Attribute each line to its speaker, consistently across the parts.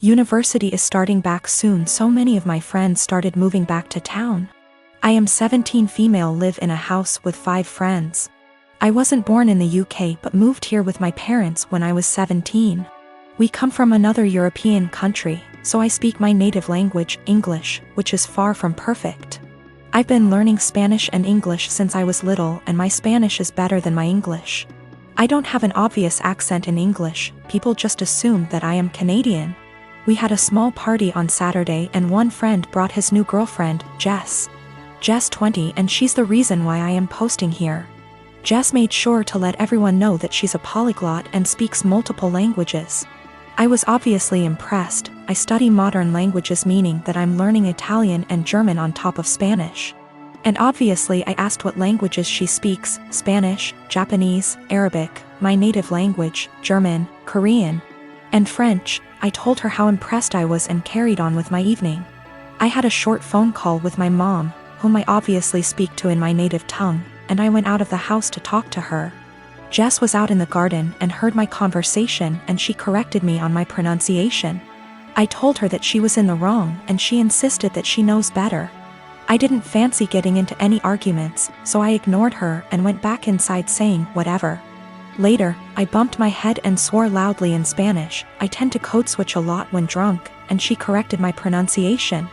Speaker 1: University is starting back soon, so many of my friends started moving back to town. I am 17 female, live in a house with 5 friends. I wasn't born in the UK but moved here with my parents when I was 17. We come from another European country, so I speak my native language, English, which is far from perfect. I've been learning Spanish and English since I was little, and my Spanish is better than my English. I don't have an obvious accent in English, people just assume that I am Canadian. We had a small party on Saturday and one friend brought his new girlfriend, Jess. Jess 20, and she's the reason why I am posting here. Jess made sure to let everyone know that she's a polyglot and speaks multiple languages. I was obviously impressed. I study modern languages, meaning that I'm learning Italian and German on top of Spanish. And obviously I asked what languages she speaks: Spanish, Japanese, Arabic, my native language, German, Korean, and French. I told her how impressed I was and carried on with my evening. I had a short phone call with my mom, whom I obviously speak to in my native tongue, and I went out of the house to talk to her. Jess was out in the garden and heard my conversation, and she corrected me on my pronunciation. I told her that she was in the wrong, and she insisted that she knows better. I didn't fancy getting into any arguments, so I ignored her and went back inside saying, whatever. Later, I bumped my head and swore loudly in Spanish. I tend to code switch a lot when drunk, and she corrected my pronunciation,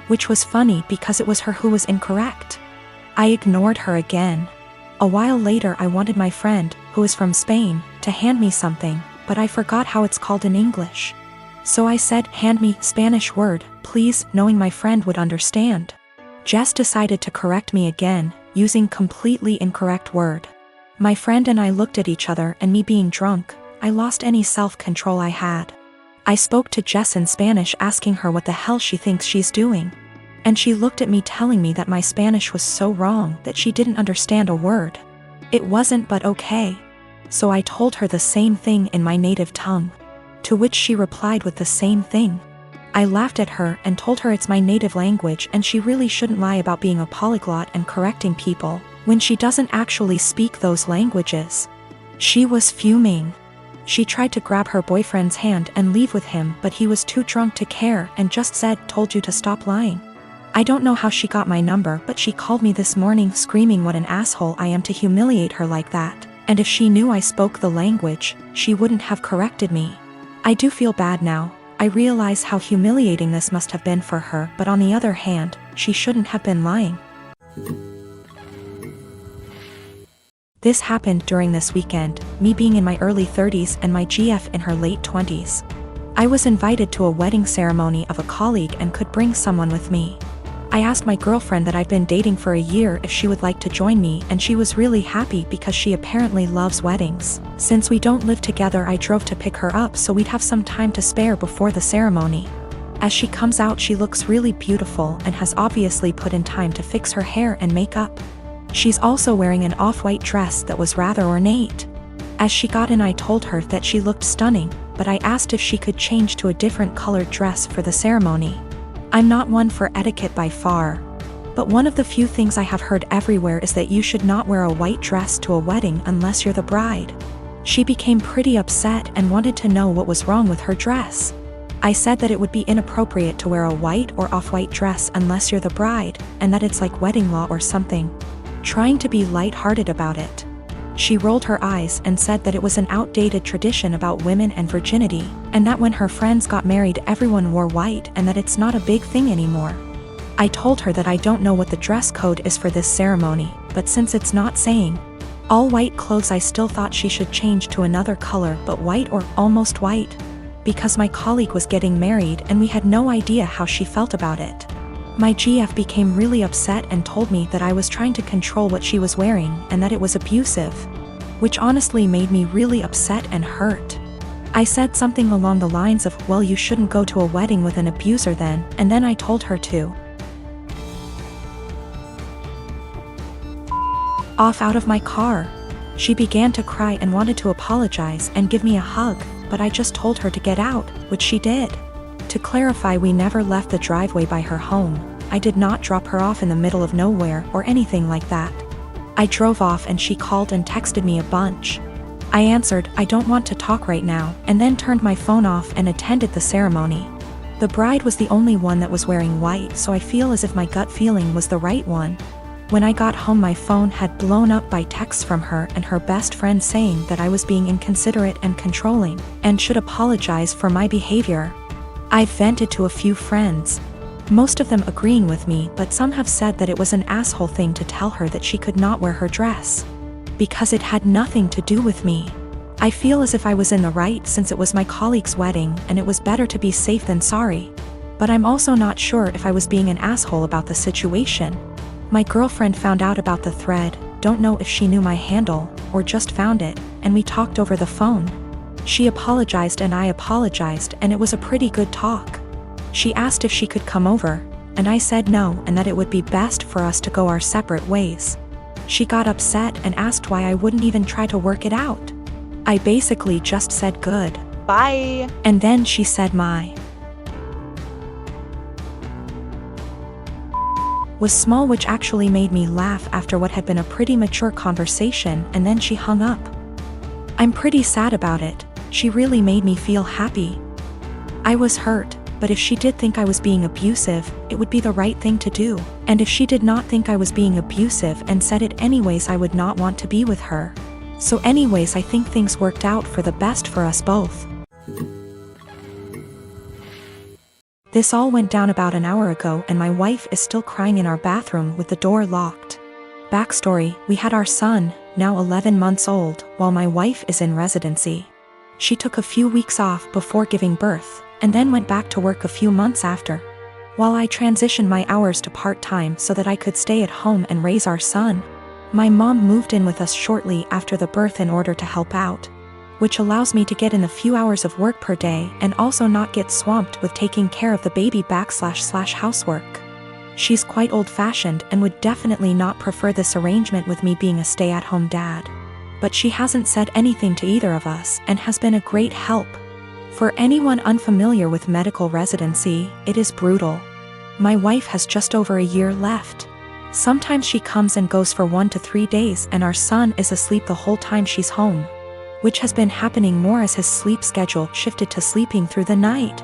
Speaker 1: which was funny because it was her who was incorrect. I ignored her again. A while later I wanted my friend, who is from Spain, to hand me something, but I forgot how it's called in English. So I said, hand me Spanish word, please, knowing my friend would understand. Jess decided to correct me again, using completely incorrect word. My friend and I looked at each other, and me being drunk, I lost any self-control I had. I spoke to Jess in Spanish asking her what the hell she thinks she's doing. And she looked at me telling me that my Spanish was so wrong that she didn't understand a word. It wasn't, but okay. So I told her the same thing in my native tongue. To which she replied with the same thing. I laughed at her and told her it's my native language and she really shouldn't lie about being a polyglot and correcting people when she doesn't actually speak those languages. She was fuming. She tried to grab her boyfriend's hand and leave with him, but he was too drunk to care and just said, told you to stop lying. I don't know how she got my number, but she called me this morning screaming what an asshole I am to humiliate her like that, and if she knew I spoke the language, she wouldn't have corrected me. I do feel bad now. I realize how humiliating this must have been for her, but on the other hand, she shouldn't have been lying. This happened during this weekend, me being in my early 30s and my GF in her late 20s. I was invited to a wedding ceremony of a colleague and could bring someone with me. I asked my girlfriend that I've been dating for a year if she would like to join me, and she was really happy because she apparently loves weddings. Since we don't live together, I drove to pick her up so we'd have some time to spare before the ceremony. As she comes out, she looks really beautiful and has obviously put in time to fix her hair and makeup. She's also wearing an off-white dress that was rather ornate. As she got in, I told her that she looked stunning, but I asked if she could change to a different colored dress for the ceremony. I'm not one for etiquette by far, but one of the few things I have heard everywhere is that you should not wear a white dress to a wedding unless you're the bride. She became pretty upset and wanted to know what was wrong with her dress. I said that it would be inappropriate to wear a white or off-white dress unless you're the bride, and that it's like wedding law or something. Trying to be light-hearted about it. She rolled her eyes and said that it was an outdated tradition about women and virginity, and that when her friends got married everyone wore white and that it's not a big thing anymore. I told her that I don't know what the dress code is for this ceremony, but since it's not saying all white clothes, I still thought she should change to another color, but white or almost white, because my colleague was getting married and we had no idea how she felt about it. My GF became really upset and told me that I was trying to control what she was wearing and that it was abusive, which honestly made me really upset and hurt. I said something along the lines of, well, you shouldn't go to a wedding with an abuser then, and then I told her to off out of my car. She began to cry and wanted to apologize and give me a hug, but I just told her to get out, which she did. To clarify, we never left the driveway by her home. I did not drop her off in the middle of nowhere or anything like that. I drove off and she called and texted me a bunch. I answered, I don't want to talk right now, and then turned my phone off and attended the ceremony. The bride was the only one that was wearing white, so I feel as if my gut feeling was the right one. When I got home, my phone had blown up by texts from her and her best friend saying that I was being inconsiderate and controlling, and should apologize for my behavior. I vented to a few friends, most of them agreeing with me, but some have said that it was an asshole thing to tell her that she could not wear her dress, because it had nothing to do with me. I feel as if I was in the right since it was my colleague's wedding and it was better to be safe than sorry. But I'm also not sure if I was being an asshole about the situation. My girlfriend found out about the thread, don't know if she knew my handle, or just found it, and we talked over the phone. She apologized and I apologized, and it was a pretty good talk. She asked if she could come over, and I said no and that it would be best for us to go our separate ways. She got upset and asked why I wouldn't even try to work it out. I basically just said good.
Speaker 2: Bye.
Speaker 1: And then she said my was small, which actually made me laugh after what had been a pretty mature conversation, and then she hung up. I'm pretty sad about it. She really made me feel happy. I was hurt, but if she did think I was being abusive, it would be the right thing to do. And if she did not think I was being abusive and said it anyways, I would not want to be with her. So anyways, I think things worked out for the best for us both. This all went down about an hour ago, and my wife is still crying in our bathroom with the door locked. Backstory: we had our son, now 11 months old, while my wife is in residency. She took a few weeks off before giving birth, and then went back to work a few months after, while I transitioned my hours to part-time so that I could stay at home and raise our son. My mom moved in with us shortly after the birth in order to help out, which allows me to get in a few hours of work per day and also not get swamped with taking care of the baby / housework. She's quite old-fashioned and would definitely not prefer this arrangement with me being a stay-at-home dad. But she hasn't said anything to either of us and has been a great help. For anyone unfamiliar with medical residency, it is brutal. My wife has just over a year left. Sometimes she comes and goes for 1 to 3 days, and our son is asleep the whole time she's home, which has been happening more as his sleep schedule shifted to sleeping through the night.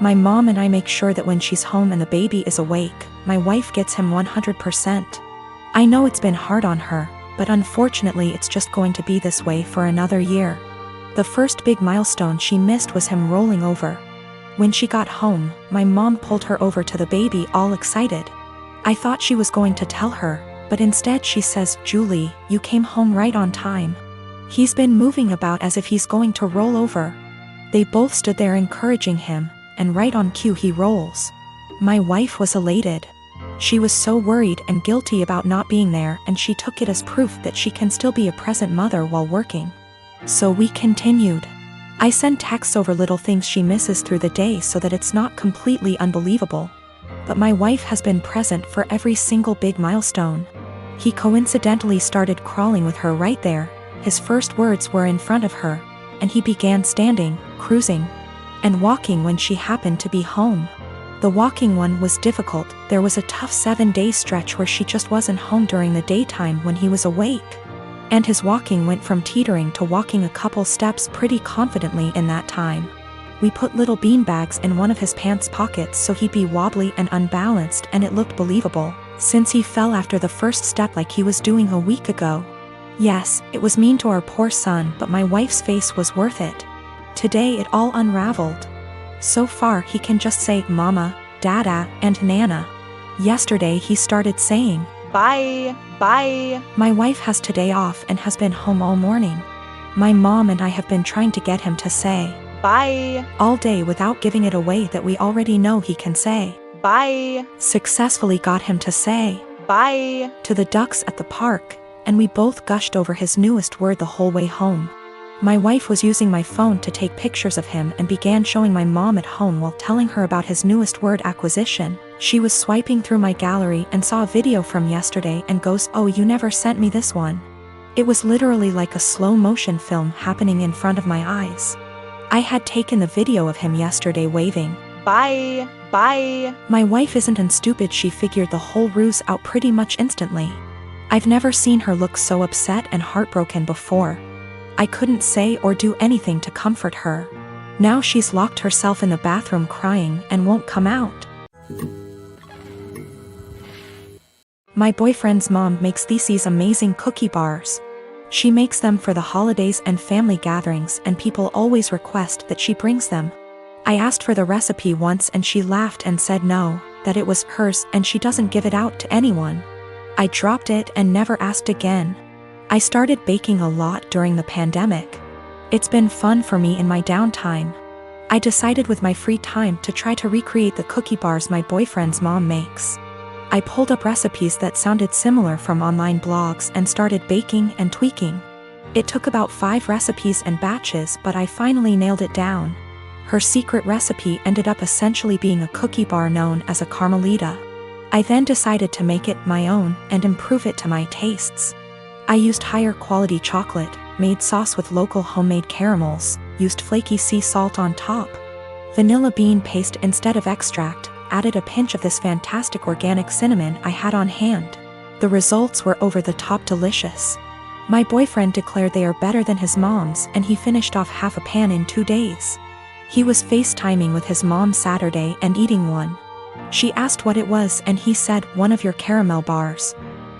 Speaker 1: My mom and I make sure that when she's home and the baby is awake, my wife gets him 100%. I know it's been hard on her, but unfortunately it's just going to be this way for another year. The first big milestone she missed was him rolling over. When she got home, my mom pulled her over to the baby all excited. I thought she was going to tell her, but instead she says, "Julie, you came home right on time. He's been moving about as if he's going to roll over." They both stood there encouraging him, and right on cue he rolls. My wife was elated. She was so worried and guilty about not being there, and she took it as proof that she can still be a present mother while working. So we continued. I send texts over little things she misses through the day so that it's not completely unbelievable. But my wife has been present for every single big milestone. He coincidentally started crawling with her right there. His first words were in front of her, and he began standing, cruising, and walking when she happened to be home. The walking one was difficult. There was a tough 7-day stretch where she just wasn't home during the daytime when he was awake. And his walking went from teetering to walking a couple steps pretty confidently in that time. We put little beanbags in one of his pants pockets so he'd be wobbly and unbalanced, and it looked believable, since he fell after the first step like he was doing a week ago. Yes, it was mean to our poor son, but my wife's face was worth it. Today it all unraveled. So far he can just say mama, dada, and nana. Yesterday he started saying,
Speaker 2: Bye, bye.
Speaker 1: My wife has today off and has been home all morning. My mom and I have been trying to get him to say,
Speaker 2: Bye.
Speaker 1: all day without giving it away that we already know he can say.
Speaker 2: Bye.
Speaker 1: Successfully got him to say,
Speaker 2: Bye.
Speaker 1: to the ducks at the park, and we both gushed over his newest word the whole way home. My wife was using my phone to take pictures of him and began showing my mom at home while telling her about his newest word acquisition. She was swiping through my gallery and saw a video from yesterday and goes, "Oh, you never sent me this one." It was literally like a slow motion film happening in front of my eyes. I had taken the video of him yesterday waving,
Speaker 2: Bye, bye.
Speaker 1: My wife isn't stupid. She figured the whole ruse out pretty much instantly. I've never seen her look so upset and heartbroken before. I couldn't say or do anything to comfort her. Now she's locked herself in the bathroom crying and won't come out. My boyfriend's mom makes these amazing cookie bars. She makes them for the holidays and family gatherings, and people always request that she brings them. I asked for the recipe once and she laughed and said no, that it was hers and she doesn't give it out to anyone. I dropped it and never asked again. I started baking a lot during the pandemic. It's been fun for me in my downtime. I decided with my free time to try to recreate the cookie bars my boyfriend's mom makes. I pulled up recipes that sounded similar from online blogs and started baking and tweaking. It took about 5 recipes and batches, but I finally nailed it down. Her secret recipe ended up essentially being a cookie bar known as a Carmelita. I then decided to make it my own and improve it to my tastes. I used higher quality chocolate, made sauce with local homemade caramels, used flaky sea salt on top, vanilla bean paste instead of extract, added a pinch of this fantastic organic cinnamon I had on hand. The results were over-the-top delicious. My boyfriend declared they are better than his mom's, and he finished off half a pan in 2 days. He was FaceTiming with his mom Saturday and eating one. She asked what it was and he said, "One of your caramel bars."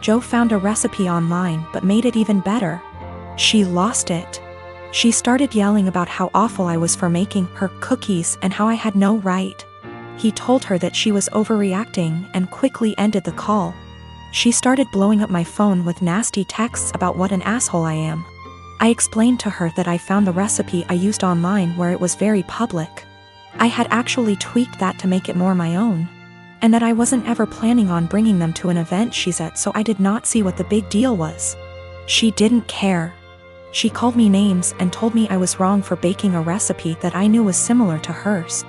Speaker 1: Joe found a recipe online but made it even better. She lost it. She started yelling about how awful I was for making her cookies and how I had no right. He told her that she was overreacting and quickly ended the call. She started blowing up my phone with nasty texts about what an asshole I am. I explained to her that I found the recipe I used online where it was very public. I had actually tweaked that to make it more my own. And that I wasn't ever planning on bringing them to an event she's at, so I did not see what the big deal was. She didn't care. She called me names and told me I was wrong for baking a recipe that I knew was similar to hers.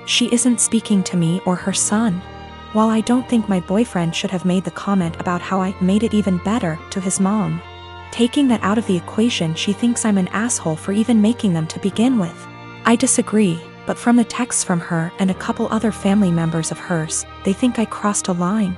Speaker 1: She isn't speaking to me or her son. While I don't think my boyfriend should have made the comment about how I made it even better to his mom, taking that out of the equation, she thinks I'm an asshole for even making them to begin with. I disagree, but from the texts from her and a couple other family members of hers, they think I crossed a line.